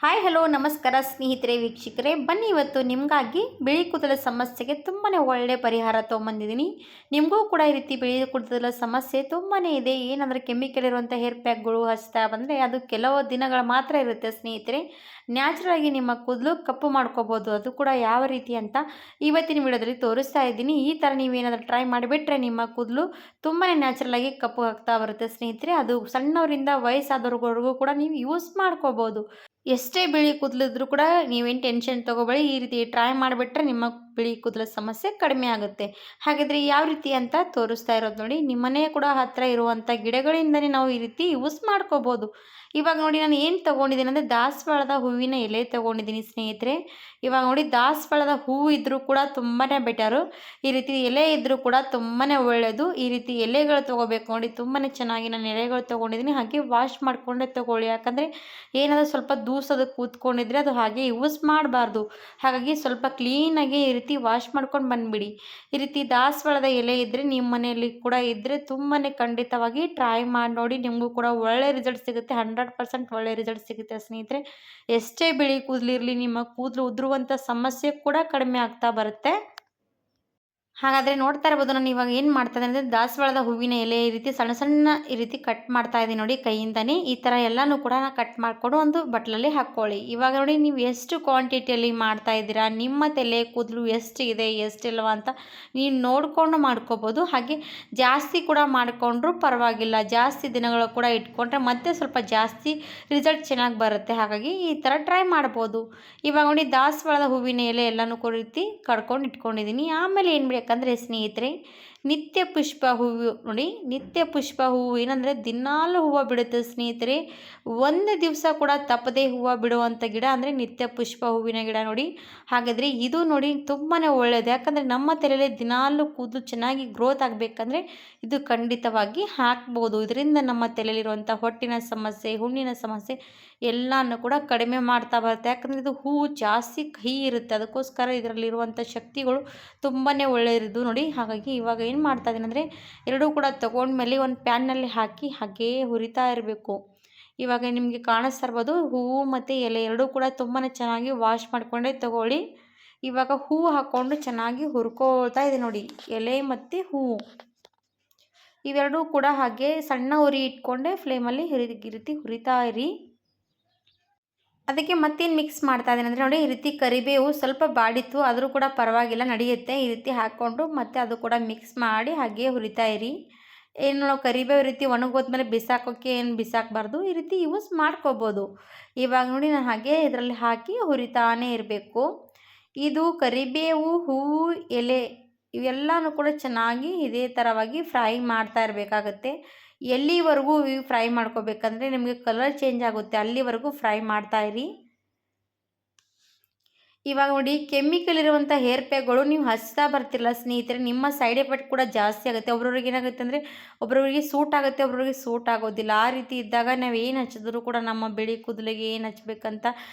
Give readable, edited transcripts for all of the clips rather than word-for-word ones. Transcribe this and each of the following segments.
Hi hello ನಮಸ್ಕಾರ ಸ್ನೇಹಿತರೆ ವೀಕ್ಷಕರೇ, ಬನ್ನಿ ಇವತ್ತು ನಿಮಗಾಗಿ ಬಿಳಿ ಕೂದಲ ಸಮಸ್ಯೆಗೆ ತುಂಬಾ ಒಳ್ಳೆ ಪರಿಹಾರ ತೊಗೊಂಬಂದಿದ್ದೀನಿ. ನಿಮಗೂ ಕೂಡ ಈ ರೀತಿ ಬಿಳಿ ಕೂದಲ ಸಮಸ್ಯೆ ತುಂಬಾ ಇದೆ. ಏನಂದರೆ ಕೆಮಿಕಲ್ ಇರುವಂಥ ಹೇರ್ ಪ್ಯಾಕ್ಗಳು ಹಚ್ತಾ ಬಂದರೆ ಅದು ಕೆಲವು ದಿನಗಳ ಮಾತ್ರ ಇರುತ್ತೆ ಸ್ನೇಹಿತರೆ. ನ್ಯಾಚುರಲ್ ಆಗಿ ನಿಮ್ಮ ಕೂದಲು ಕಪ್ಪು ಮಾಡ್ಕೋಬೋದು. ಅದು ಕೂಡ ಯಾವ ರೀತಿ ಅಂತ ಇವತ್ತಿನ ವಿಡಿಯೋದಲ್ಲಿ ತೋರಿಸ್ತಾ ಇದ್ದೀನಿ. ಈ ಥರ ನೀವೇನಾದರೂ ಟ್ರೈ ಮಾಡಿಬಿಟ್ರೆ ನಿಮ್ಮ ಕೂದಲು ತುಂಬಾ ನ್ಯಾಚುರಲ್ ಆಗಿ ಕಪ್ಪು ಆಗ್ತಾ ಬರುತ್ತೆ ಸ್ನೇಹಿತರೆ. ಅದು ಸಣ್ಣವರಿಂದ ವಯಸ್ಸಾದವ್ರಿಗೂ ಕೂಡ ನೀವು ಯೂಸ್ ಮಾಡ್ಕೋಬೋದು. ಎಷ್ಟೇ ಬಿಳಿ ಕೂದಲಿದ್ರೂ ಕೂಡ ನೀವೇನು ಟೆನ್ಷನ್ ತೊಗೋಬೇಡಿ. ಈ ರೀತಿ ಟ್ರೈ ಮಾಡಿಬಿಟ್ರೆ ನಿಮ್ಮ ಬಿಳಿ ಕೂದಲ ಸಮಸ್ಯೆ ಕಡಿಮೆ ಆಗುತ್ತೆ. ಹಾಗಾದರೆ ಯಾವ ರೀತಿ ಅಂತ ತೋರಿಸ್ತಾ ಇರೋದು ನೋಡಿ. ನಿಮ್ಮನೆ ಕೂಡ ಹತ್ತಿರ ಇರುವಂಥ ಗಿಡಗಳಿಂದನೇ ನಾವು ಈ ರೀತಿ ಯೂಸ್ ಮಾಡ್ಕೋಬೋದು. ಇವಾಗ ನೋಡಿ ನಾನು ಏನು ತೊಗೊಂಡಿದ್ದೀನಿ ಅಂದರೆ ದಾಸವಾಳದ ಹೂವಿನ ಎಲೆ ತೊಗೊಂಡಿದ್ದೀನಿ ಸ್ನೇಹಿತರೆ. ಇವಾಗ ನೋಡಿ ದಾಸವಾಳದ ಹೂವು ಇದ್ದರೂ ಕೂಡ ತುಂಬಾ ಬೆಟರು. ಈ ರೀತಿ ಎಲೆ ಇದ್ದರೂ ಕೂಡ ತುಂಬಾ ಒಳ್ಳೆಯದು. ಈ ರೀತಿ ಎಲೆಗಳು ತೊಗೋಬೇಕು ನೋಡಿ. ತುಂಬಾ ಚೆನ್ನಾಗಿ ನಾನು ಎಲೆಗಳು ತೊಗೊಂಡಿದ್ದೀನಿ. ಹಾಗೆ ವಾಶ್ ಮಾಡಿಕೊಂಡೇ ತೊಗೊಳ್ಳಿ. ಯಾಕಂದರೆ ಏನಾದರೂ ಸ್ವಲ್ಪ ದೂಸೋದು ಕೂತ್ಕೊಂಡಿದ್ರೆ ಅದು ಹಾಗೆ ಯೂಸ್ ಮಾಡಬಾರ್ದು. ಹಾಗಾಗಿ ಸ್ವಲ್ಪ ಕ್ಲೀನಾಗಿ ಈ ರೀತಿ ವಾಶ್ ಮಾಡ್ಕೊಂಡು ಬಂದುಬಿಡಿ. ಈ ರೀತಿ ದಾಸವಾಳದ ಎಲೆ ಇದ್ದರೆ ನಿಮ್ಮ ಮನೆಯಲ್ಲಿ ಕೂಡ ಇದ್ದರೆ ತುಂಬಾ ಖಂಡಿತವಾಗಿ ಟ್ರೈ ಮಾಡಿ ನೋಡಿ. ನಿಮಗೂ ಕೂಡ ಒಳ್ಳೆ ರಿಸಲ್ಟ್ ಸಿಗುತ್ತೆ. 100% ಒಳ್ಳೆ ರಿಸಲ್ಟ್ ಸಿಗುತ್ತೆ ಸ್ನೇಹಿತರೆ. ಎಷ್ಟೇ ಬಿಳಿ ಕೂದಲಿರಲಿ ನಿಮ್ಮ ಕೂದಲು ಉದುರುವಂಥ ಸಮಸ್ಯೆ ಕೂಡ ಕಡಿಮೆ ಆಗ್ತಾ ಬರುತ್ತೆ. ಹಾಗಾದರೆ ನೋಡ್ತಾ ಇರ್ಬೋದು ನಾನು ಇವಾಗ ಏನು ಮಾಡ್ತಾ ಇದ್ದೀನಿ ಅಂದರೆ ದಾಸವಾಳದ ಹೂವಿನ ಎಲೆ ಈ ರೀತಿ ಸಣ್ಣ ಸಣ್ಣ ಈ ರೀತಿ ಕಟ್ ಮಾಡ್ತಾ ಇದ್ದೀನಿ ನೋಡಿ ಕೈಯಿಂದನೇ. ಈ ಥರ ಎಲ್ಲನೂ ಕೂಡ ಕಟ್ ಮಾಡಿಕೊಂಡು ಒಂದು ಬಟ್ಲಲ್ಲಿ ಹಾಕ್ಕೊಳ್ಳಿ. ಇವಾಗ ನೋಡಿ ನೀವು ಎಷ್ಟು ಕ್ವಾಂಟಿಟಿಯಲ್ಲಿ ಮಾಡ್ತಾ ಇದ್ದೀರಾ, ನಿಮ್ಮ ತಲೆ ಕೂದಲು ಎಷ್ಟಿದೆ ಎಷ್ಟಿಲ್ವ ಅಂತ ನೀವು ನೋಡಿಕೊಂಡು ಮಾಡ್ಕೋಬೋದು. ಹಾಗೆ ಜಾಸ್ತಿ ಕೂಡ ಮಾಡಿಕೊಂಡ್ರೂ ಪರವಾಗಿಲ್ಲ. ಜಾಸ್ತಿ ದಿನಗಳು ಕೂಡ ಇಟ್ಕೊಂಡ್ರೆ ಮತ್ತೆ ಸ್ವಲ್ಪ ಜಾಸ್ತಿ ರಿಸಲ್ಟ್ ಚೆನ್ನಾಗಿ ಬರುತ್ತೆ. ಹಾಗಾಗಿ ಈ ಥರ ಟ್ರೈ ಮಾಡ್ಬೋದು. ಇವಾಗ ನೋಡಿ ದಾಸವಾಳದ ಹೂವಿನ ಎಲೆ ಎಲ್ಲನೂ ಕೂಡ ರೀತಿ ಕಡ್ಕೊಂಡು ಇಟ್ಕೊಂಡಿದ್ದೀನಿ. ಆಮೇಲೆ ಏನು ಬೇಕಂದರೆ ಸ್ನೇಹಿತರೆ, ನಿತ್ಯ ಪುಷ್ಪ ಹೂವು ನೋಡಿ. ನಿತ್ಯ ಪುಷ್ಪ ಹೂವು ಏನಂದರೆ ದಿನಾಲೂ ಹೂವು ಬಿಡುತ್ತೆ ಸ್ನೇಹಿತರೆ. ಒಂದು ದಿವಸ ಕೂಡ ತಪ್ಪದೇ ಹೂವು ಬಿಡುವಂಥ ಗಿಡ ಅಂದರೆ ನಿತ್ಯ ಪುಷ್ಪ ಹೂವಿನ ಗಿಡ ನೋಡಿ. ಹಾಗಾದರೆ ಇದು ನೋಡಿ ತುಂಬಾ ಒಳ್ಳೆಯದು. ಯಾಕಂದರೆ ನಮ್ಮ ತಲೆಯಲ್ಲಿ ದಿನಾಲೂ ಕೂದಲು ಚೆನ್ನಾಗಿ ಗ್ರೋತ್ ಆಗಬೇಕಂದ್ರೆ ಇದು ಖಂಡಿತವಾಗಿ ಹಾಕ್ಬೋದು. ಇದರಿಂದ ನಮ್ಮ ತಲೆಯಲ್ಲಿರುವಂಥ ಹೊಟ್ಟಿನ ಸಮಸ್ಯೆ, ಹುಣ್ಣಿನ ಸಮಸ್ಯೆ ಎಲ್ಲನೂ ಕೂಡ ಕಡಿಮೆ ಮಾಡ್ತಾ ಬರುತ್ತೆ. ಯಾಕಂದರೆ ಇದು ಹೂವು ಜಾಸ್ತಿ ಕಹಿ ಇರುತ್ತೆ. ಅದಕ್ಕೋಸ್ಕರ ಇದರಲ್ಲಿರುವಂಥ ಶಕ್ತಿಗಳು ತುಂಬಾ ಒಳ್ಳೆಯದು ನೋಡಿ. ಹಾಗಾಗಿ ಇವಾಗ ಏನು ಮಾಡ್ತಾ ಇದ್ದೀನಿ ಅಂದರೆ ಎರಡೂ ಕೂಡ ತೊಗೊಂಡ್ಮೇಲೆ ಒಂದು ಪ್ಯಾನ್ನಲ್ಲಿ ಹಾಕಿ ಹಾಗೇ ಹುರಿತಾ ಇರಬೇಕು. ಇವಾಗ ನಿಮಗೆ ಕಾಣಿಸ್ತಾ ಇರ್ಬೋದು ಹೂವು ಮತ್ತು ಎಲೆ ಎರಡೂ ಕೂಡ ತುಂಬಾ ಚೆನ್ನಾಗಿ ವಾಶ್ ಮಾಡಿಕೊಂಡೇ ತೊಗೊಳ್ಳಿ. ಇವಾಗ ಹೂವು ಹಾಕ್ಕೊಂಡು ಚೆನ್ನಾಗಿ ಹುರ್ಕೊಳ್ತಾ ಇದೆ ನೋಡಿ. ಎಲೆ ಮತ್ತು ಹೂವು ಇವೆರಡೂ ಕೂಡ ಹಾಗೆ ಸಣ್ಣ ಉರಿ ಇಟ್ಕೊಂಡೆ ಫ್ಲೇಮಲ್ಲಿ ಈ ರೀತಿ ಹುರಿತಾ ಇರಿ. ಅದಕ್ಕೆ ಮತ್ತೇನು ಮಿಕ್ಸ್ ಮಾಡ್ತಾ ಇದ್ದೀನಿ ಅಂದರೆ ನೋಡಿ, ಈ ರೀತಿ ಕರಿಬೇವು ಸ್ವಲ್ಪ ಬಾಡಿತ್ತು ಆದರೂ ಕೂಡ ಪರವಾಗಿಲ್ಲ ನಡೆಯುತ್ತೆ. ಈ ರೀತಿ ಹಾಕ್ಕೊಂಡು ಮತ್ತೆ ಅದು ಕೂಡ ಮಿಕ್ಸ್ ಮಾಡಿ ಹಾಗೆ ಹುರಿತಾ ಇರಿ. ಏನು ಕರಿಬೇವು ರೀತಿ ಒಣಗೋದ್ಮೇಲೆ ಬಿಸಾಕೋಕ್ಕೆ ಏನು ಬಿಸಾಕಬಾರ್ದು. ಈ ರೀತಿ ಯೂಸ್ ಮಾಡ್ಕೋಬೋದು. ಇವಾಗ ನೋಡಿ ನಾನು ಹಾಗೆ ಇದರಲ್ಲಿ ಹಾಕಿ ಹುರಿತಾನೇ ಇರಬೇಕು. ಇದು ಕರಿಬೇವು, ಹೂವು, ಎಲೆ ಇವೆಲ್ಲನೂ ಕೂಡ ಚೆನ್ನಾಗಿ ಇದೇ ಥರವಾಗಿ ಫ್ರೈ ಮಾಡ್ತಾ ಇರಬೇಕಾಗತ್ತೆ. ಎಲ್ಲಿವರೆಗೂ ಫ್ರೈ ಮಾಡ್ಕೋಬೇಕಂದ್ರೆ ನಿಮಗೆ ಕಲರ್ ಚೇಂಜ್ ಆಗುತ್ತೆ ಅಲ್ಲಿವರೆಗೂ ಫ್ರೈ ಮಾಡ್ತಾ ಇರಿ. ಇವಾಗ ನೋಡಿ ಕೆಮಿಕಲ್ ಇರುವಂಥ ಹೇರ್ ಪ್ಯಾಕ್ಗಳು ನೀವು ಹಚ್ತಾ ಬರ್ತಿರಲ್ಲ ಸ್ನೇಹಿತರೆ, ನಿಮ್ಮ ಸೈಡ್ ಎಫೆಕ್ಟ್ ಕೂಡ ಜಾಸ್ತಿ ಆಗುತ್ತೆ. ಒಬ್ರವ್ರಿಗೆ ಏನಾಗುತ್ತೆ ಅಂದರೆ ಒಬ್ರವ್ರಿಗೆ ಸೂಟ್ ಆಗುತ್ತೆ, ಒಬ್ರವ್ರಿಗೆ ಸೂಟ್ ಆಗೋದಿಲ್ಲ. ಆ ರೀತಿ ಇದ್ದಾಗ ನಾವು ಏನು ಹಚ್ಚಿದ್ರು ಕೂಡ ನಮ್ಮ ಬಿಳಿ ಕೂದಲಿಗೆ ಏನು ಹಚ್ಬೇಕಂತ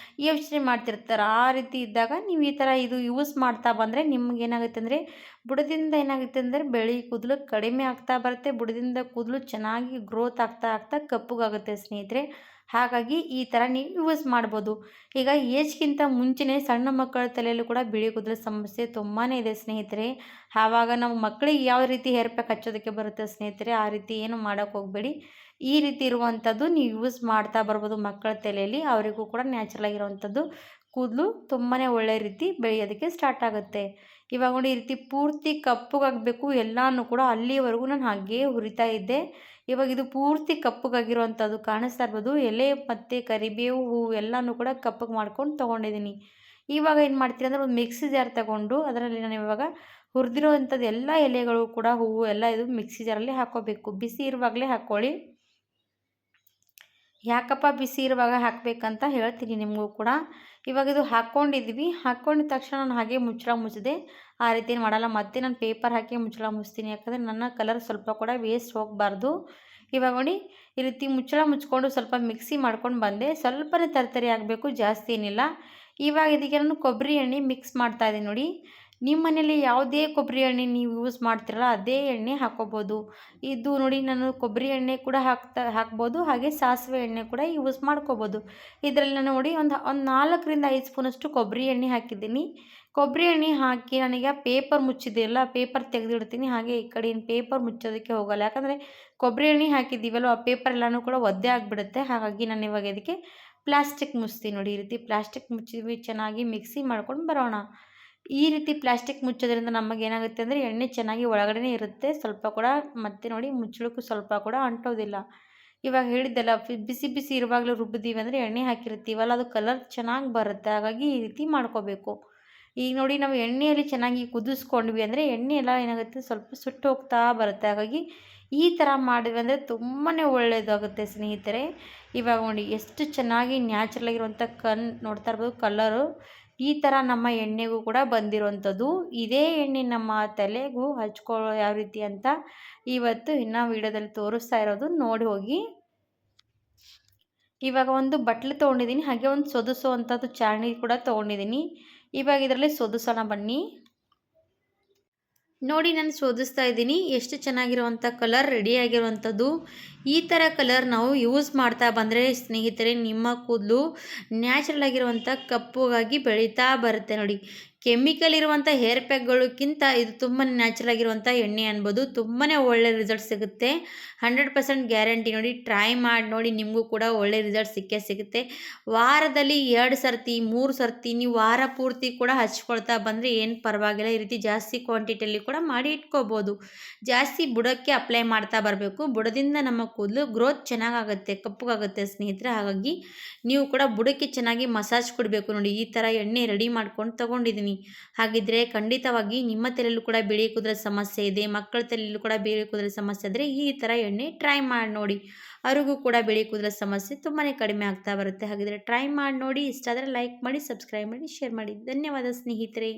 ಯೋಚನೆ ಮಾಡ್ತಿರ್ತಾರೆ. ಆ ರೀತಿ ಇದ್ದಾಗ ನೀವು ಈ ಥರ ಇದು ಯೂಸ್ ಮಾಡ್ತಾ ಬಂದರೆ ನಿಮ್ಗೆ ಏನಾಗುತ್ತೆ ಅಂದರೆ ಬುಡದಿಂದ ಏನಾಗುತ್ತೆ ಅಂದರೆ ಬಿಳಿ ಕೂದಲು ಕಡಿಮೆ ಆಗ್ತಾ ಬರುತ್ತೆ. ಬುಡದಿಂದ ಕೂದಲು ಚೆನ್ನಾಗಿ ಗ್ರೋತ್ ಆಗ್ತಾ ಆಗ್ತಾ ಕಪ್ಪಗಾಗುತ್ತೆ ಸ್ನೇಹಿತರೆ. ಹಾಗಾಗಿ ಈ ಥರ ನೀವು ಯೂಸ್ ಮಾಡ್ಬೋದು. ಈಗ ಏಜ್ಗಿಂತ ಮುಂಚೆನೇ ಸಣ್ಣ ಮಕ್ಕಳ ತಲೆಯಲ್ಲೂ ಕೂಡ ಬಿಳಿ ಕೂದಲ ಸಮಸ್ಯೆ ತುಂಬಾ ಇದೆ ಸ್ನೇಹಿತರೆ. ಆವಾಗ ನಾವು ಮಕ್ಕಳಿಗೆ ಯಾವ ರೀತಿ ಹೇರ್ ಪ್ಯಾಕ್ ಹಚ್ಚೋದಕ್ಕೆ ಬರುತ್ತೆ ಸ್ನೇಹಿತರೆ, ಆ ರೀತಿ ಏನು ಮಾಡೋಕ್ಕೆ ಹೋಗಬೇಡಿ. ಈ ರೀತಿ ಇರುವಂಥದ್ದು ನೀವು ಯೂಸ್ ಮಾಡ್ತಾ ಬರ್ಬೋದು ಮಕ್ಕಳ ತಲೆಯಲ್ಲಿ. ಅವರಿಗೂ ಕೂಡ ನ್ಯಾಚುರಲ್ ಆಗಿರುವಂಥದ್ದು ಕೂದಲು ತುಂಬಾ ಒಳ್ಳೆ ರೀತಿ ಬೆಳೆಯೋದಕ್ಕೆ ಸ್ಟಾರ್ಟ್ ಆಗುತ್ತೆ. ಇವಾಗ ನೋಡಿ ಈ ರೀತಿ ಪೂರ್ತಿ ಕಪ್ಪಗಾಗಬೇಕು ಎಲ್ಲನೂ ಕೂಡ. ಅಲ್ಲಿವರೆಗೂ ನಾನು ಹಾಗೇ ಹುರಿತಾ ಇದ್ದೆ. ಇವಾಗ ಇದು ಪೂರ್ತಿ ಕಪ್ಪಗಾಗಿರುವಂಥದ್ದು ಕಾಣಿಸ್ತಾ ಇರ್ಬೋದು. ಎಲೆ ಮತ್ತು ಕರಿಬೇವು, ಹೂವು ಎಲ್ಲನೂ ಕೂಡ ಕಪ್ಪಗೆ ಮಾಡ್ಕೊಂಡು ತೊಗೊಂಡಿದ್ದೀನಿ. ಇವಾಗ ಏನು ಮಾಡ್ತೀನಿ ಅಂದರೆ ಒಂದು ಮಿಕ್ಸಿ ಜಾರ್ ತಗೊಂಡು ಅದರಲ್ಲಿ ನಾನು ಇವಾಗ ಹುರಿದಿರೋವಂಥದ್ದು ಎಲ್ಲ ಎಲೆಗಳು ಕೂಡ ಹೂವು ಎಲ್ಲ ಇದು ಮಿಕ್ಸಿ ಜಾರಲ್ಲಿ ಹಾಕ್ಕೋಬೇಕು. ಬಿಸಿ ಇರುವಾಗಲೇ ಹಾಕ್ಕೊಳ್ಳಿ. ಯಾಕಪ್ಪ ಬಿಸಿ ಇರುವಾಗ ಹಾಕಬೇಕಂತ ಹೇಳ್ತೀನಿ ನಿಮಗೂ ಕೂಡ. ಇವಾಗ ಇದು ಹಾಕ್ಕೊಂಡಿದ್ವಿ. ಹಾಕ್ಕೊಂಡಿದ ತಕ್ಷಣ ನಾನು ಹಾಗೆ ಮುಚ್ಚಳ ಮುಚ್ಚಿದೆ. ಆ ರೀತಿ ಏನು ಮಾಡಲ್ಲ. ಮತ್ತೆ ನಾನು ಪೇಪರ್ ಹಾಕಿ ಮುಚ್ಚಳ ಮುಚ್ತೀನಿ. ಯಾಕಂದರೆ ನನ್ನ ಕಲರ್ ಸ್ವಲ್ಪ ಕೂಡ ವೇಸ್ಟ್ ಹೋಗಬಾರ್ದು. ಇವಾಗ ನೋಡಿ ಈ ರೀತಿ ಮುಚ್ಚಳ ಮುಚ್ಕೊಂಡು ಸ್ವಲ್ಪ ಮಿಕ್ಸಿ ಮಾಡ್ಕೊಂಡು ಬಂದೆ. ಸ್ವಲ್ಪನೇ ತರ್ತರಿ ಆಗಬೇಕು, ಜಾಸ್ತಿ ಏನಿಲ್ಲ. ಇವಾಗ ಇದಕ್ಕೆ ನಾನು ಕೊಬ್ಬರಿ ಎಣ್ಣೆ ಮಿಕ್ಸ್ ಮಾಡ್ತಾಯಿದ್ದೀನಿ ನೋಡಿ. ನಿಮ್ಮ ಮನೇಲಿ ಯಾವುದೇ ಕೊಬ್ಬರಿ ಎಣ್ಣೆ ನೀವು ಯೂಸ್ ಮಾಡ್ತೀರಲ್ಲ ಅದೇ ಎಣ್ಣೆ ಹಾಕ್ಕೋಬೋದು. ಇದು ನೋಡಿ ನಾನು ಕೊಬ್ಬರಿ ಎಣ್ಣೆ ಕೂಡ ಹಾಕ್ಬೋದು, ಹಾಗೆ ಸಾಸಿವೆ ಎಣ್ಣೆ ಕೂಡ ಯೂಸ್ ಮಾಡ್ಕೋಬೋದು. ಇದರಲ್ಲಿ ನಾನು ನೋಡಿ ಒಂದು 4ರಿಂದ 5 ಸ್ಪೂನಷ್ಟು ಕೊಬ್ಬರಿ ಎಣ್ಣೆ ಹಾಕಿದ್ದೀನಿ. ಕೊಬ್ಬರಿ ಎಣ್ಣೆ ಹಾಕಿ ನನಗೆ ಪೇಪರ್ ಮುಚ್ಚಿದೆಯಲ್ಲ, ಪೇಪರ್ ತೆಗೆದಿಡ್ತೀನಿ. ಹಾಗೆ ಈ ಕಡೆ ಏನು ಪೇಪರ್ ಮುಚ್ಚೋದಕ್ಕೆ ಹೋಗಲ್ಲ, ಯಾಕಂದರೆ ಕೊಬ್ಬರಿ ಎಣ್ಣೆ ಹಾಕಿದ್ದೀವಲ್ಲ ಆ ಪೇಪರ್ ಎಲ್ಲನೂ ಕೂಡ ಒದ್ದೆ ಆಗಿಬಿಡುತ್ತೆ. ಹಾಗಾಗಿ ನಾನು ಇವಾಗ ಇದಕ್ಕೆ ಪ್ಲಾಸ್ಟಿಕ್ ಮುಚ್ತೀನಿ. ನೋಡಿ ಈ ರೀತಿ ಪ್ಲಾಸ್ಟಿಕ್ ಮುಚ್ಚಿದ್ವಿ, ಚೆನ್ನಾಗಿ ಮಿಕ್ಸಿ ಮಾಡ್ಕೊಂಡು ಬರೋಣ. ಈ ರೀತಿ ಪ್ಲಾಸ್ಟಿಕ್ ಮುಚ್ಚೋದ್ರಿಂದ ನಮಗೇನಾಗುತ್ತೆ ಅಂದರೆ ಎಣ್ಣೆ ಚೆನ್ನಾಗಿ ಒಳಗಡೆ ಇರುತ್ತೆ, ಸ್ವಲ್ಪ ಕೂಡ ಮತ್ತೆ ನೋಡಿ ಮುಚ್ಚಳಕ್ಕೂ ಸ್ವಲ್ಪ ಕೂಡ ಅಂಟೋದಿಲ್ಲ. ಇವಾಗ ಹೇಳಿದ್ದೆಲ್ಲ ಬಿಸಿ ಬಿಸಿ ಇರುವಾಗಲೂ ರುಬ್ಬಿದ್ದೀವಿ ಅಂದರೆ ಎಣ್ಣೆ ಹಾಕಿರ್ತೀವಲ್ಲ ಅದು ಕಲರ್ ಚೆನ್ನಾಗಿ ಬರುತ್ತೆ. ಹಾಗಾಗಿ ಈ ರೀತಿ ಮಾಡ್ಕೋಬೇಕು. ಈಗ ನೋಡಿ ನಾವು ಎಣ್ಣೆಯಲ್ಲಿ ಚೆನ್ನಾಗಿ ಕುದಿಸ್ಕೊಂಡ್ವಿ ಅಂದರೆ ಎಣ್ಣೆ ಎಲ್ಲ ಏನಾಗುತ್ತೆ ಸ್ವಲ್ಪ ಸುಟ್ಟು ಹೋಗ್ತಾ ಬರುತ್ತೆ. ಹಾಗಾಗಿ ಈ ಥರ ಮಾಡಿದ್ವಿ ಅಂದರೆ ತುಂಬಾ ಒಳ್ಳೆಯದಾಗುತ್ತೆ ಸ್ನೇಹಿತರೆ. ಇವಾಗ ನೋಡಿ ಎಷ್ಟು ಚೆನ್ನಾಗಿ ನ್ಯಾಚುರಲ್ ಆಗಿರುವಂಥ ನೋಡ್ತಾ ಇರ್ಬೋದು ಕಲರು. ಈ ಥರ ನಮ್ಮ ಎಣ್ಣೆಗೂ ಕೂಡ ಬಂದಿರುವಂಥದ್ದು. ಇದೇ ಎಣ್ಣೆ ನಮ್ಮ ತಲೆಗೂ ಹಚ್ಕೊಳ್ಳೋ ಯಾವ ರೀತಿ ಅಂತ ಇವತ್ತು ಇನ್ನೂ ವಿಡಿಯೋದಲ್ಲಿ ತೋರಿಸ್ತಾ ಇರೋದು, ನೋಡಿ ಹೋಗಿ. ಇವಾಗ ಒಂದು ಬಟ್ಲು ತೊಗೊಂಡಿದ್ದೀನಿ, ಹಾಗೆ ಒಂದು ಸೋದಿಸುವಂಥದ್ದು ಚಾಣಿ ಕೂಡ ತೊಗೊಂಡಿದ್ದೀನಿ. ಇವಾಗ ಇದರಲ್ಲಿ ಸೋದಿಸೋಣ ಬನ್ನಿ. ನೋಡಿ ನಾನು ಶೋಧಿಸ್ತಾ ಇದ್ದೀನಿ, ಎಷ್ಟು ಚೆನ್ನಾಗಿರುವಂಥ ಕಲರ್ ರೆಡಿಯಾಗಿರುವಂಥದ್ದು. ಈ ಥರ ಕಲರ್ ನಾವು ಯೂಸ್ ಮಾಡ್ತಾ ಬಂದರೆ ಸ್ನೇಹಿತರೆ ನಿಮ್ಮ ಕೂದಲು ನ್ಯಾಚುರಲ್ ಆಗಿರುವಂಥ ಕಪ್ಪುಗಾಗಿ ಬೆಳೀತಾ ಬರುತ್ತೆ. ನೋಡಿ ಕೆಮಿಕಲ್ ಇರುವಂಥ ಹೇರ್ ಪ್ಯಾಕ್ಗಳಿಗಿಂತ ಇದು ತುಂಬ ನ್ಯಾಚುರಲ್ ಆಗಿರುವಂಥ ಎಣ್ಣೆ ಅನ್ಬೋದು. ತುಂಬಾ ಒಳ್ಳೆ ರಿಸಲ್ಟ್ ಸಿಗುತ್ತೆ, 100% ಗ್ಯಾರಂಟಿ. ನೋಡಿ ಟ್ರೈ ಮಾಡಿ ನೋಡಿ, ನಿಮಗೂ ಕೂಡ ಒಳ್ಳೆ ರಿಸಲ್ಟ್ ಸಿಕ್ಕೇ ಸಿಗುತ್ತೆ. ವಾರದಲ್ಲಿ 2 ಸರ್ತಿ 3 ಸರ್ತಿ ನೀವು ವಾರ ಪೂರ್ತಿ ಕೂಡ ಹಚ್ಕೊಳ್ತಾ ಬಂದರೆ ಏನು ಪರವಾಗಿಲ್ಲ. ಈ ರೀತಿ ಜಾಸ್ತಿ ಕ್ವಾಂಟಿಟಿಯಲ್ಲಿ ಕೂಡ ಮಾಡಿ ಇಟ್ಕೋಬೋದು. ಜಾಸ್ತಿ ಬುಡಕ್ಕೆ ಅಪ್ಲೈ ಮಾಡ್ತಾ ಬರಬೇಕು. ಬುಡದಿಂದ ನಮ್ಮ ಕೂದಲು ಗ್ರೋತ್ ಚೆನ್ನಾಗಾಗುತ್ತೆ, ಕಪ್ಪಗಾಗುತ್ತೆ ಸ್ನೇಹಿತರೆ. ಹಾಗಾಗಿ ನೀವು ಕೂಡ ಬುಡಕ್ಕೆ ಚೆನ್ನಾಗಿ ಮಸಾಜ್ ಕೊಡಬೇಕು. ನೋಡಿ ಈ ಥರ ಎಣ್ಣೆ ರೆಡಿ ಮಾಡ್ಕೊಂಡು ತೊಗೊಂಡಿದ್ದೀನಿ. ಹಾಗಿದ್ರೆ ಖಂಡಿತವಾಗಿ ನಿಮ್ಮ ತಲೆಯಲ್ಲೂ ಕೂಡ ಬಿಳಿ ಕೂದಲ ಸಮಸ್ಯೆ ಇದೆ, ಮಕ್ಕಳ ತಲೆಯಲ್ಲೂ ಕೂಡ ಬಿಳಿ ಕೂದಲ ಸಮಸ್ಯೆ ಇದ್ದರೆ ಈ ಥರ ಎಣ್ಣೆ ಟ್ರೈ ಮಾಡಿ ನೋಡಿ. ಅವ್ರಿಗೂ ಕೂಡ ಬಿಳಿ ಕೂದಲ ಸಮಸ್ಯೆ ತುಂಬಾ ಕಡಿಮೆ ಆಗ್ತಾ ಬರುತ್ತೆ. ಹಾಗಿದ್ರೆ ಟ್ರೈ ಮಾಡಿ ನೋಡಿ. ಇಷ್ಟ ಆದರೆ ಲೈಕ್ ಮಾಡಿ, ಸಬ್ಸ್ಕ್ರೈಬ್ ಮಾಡಿ, ಶೇರ್ ಮಾಡಿ. ಧನ್ಯವಾದ ಸ್ನೇಹಿತರೆ.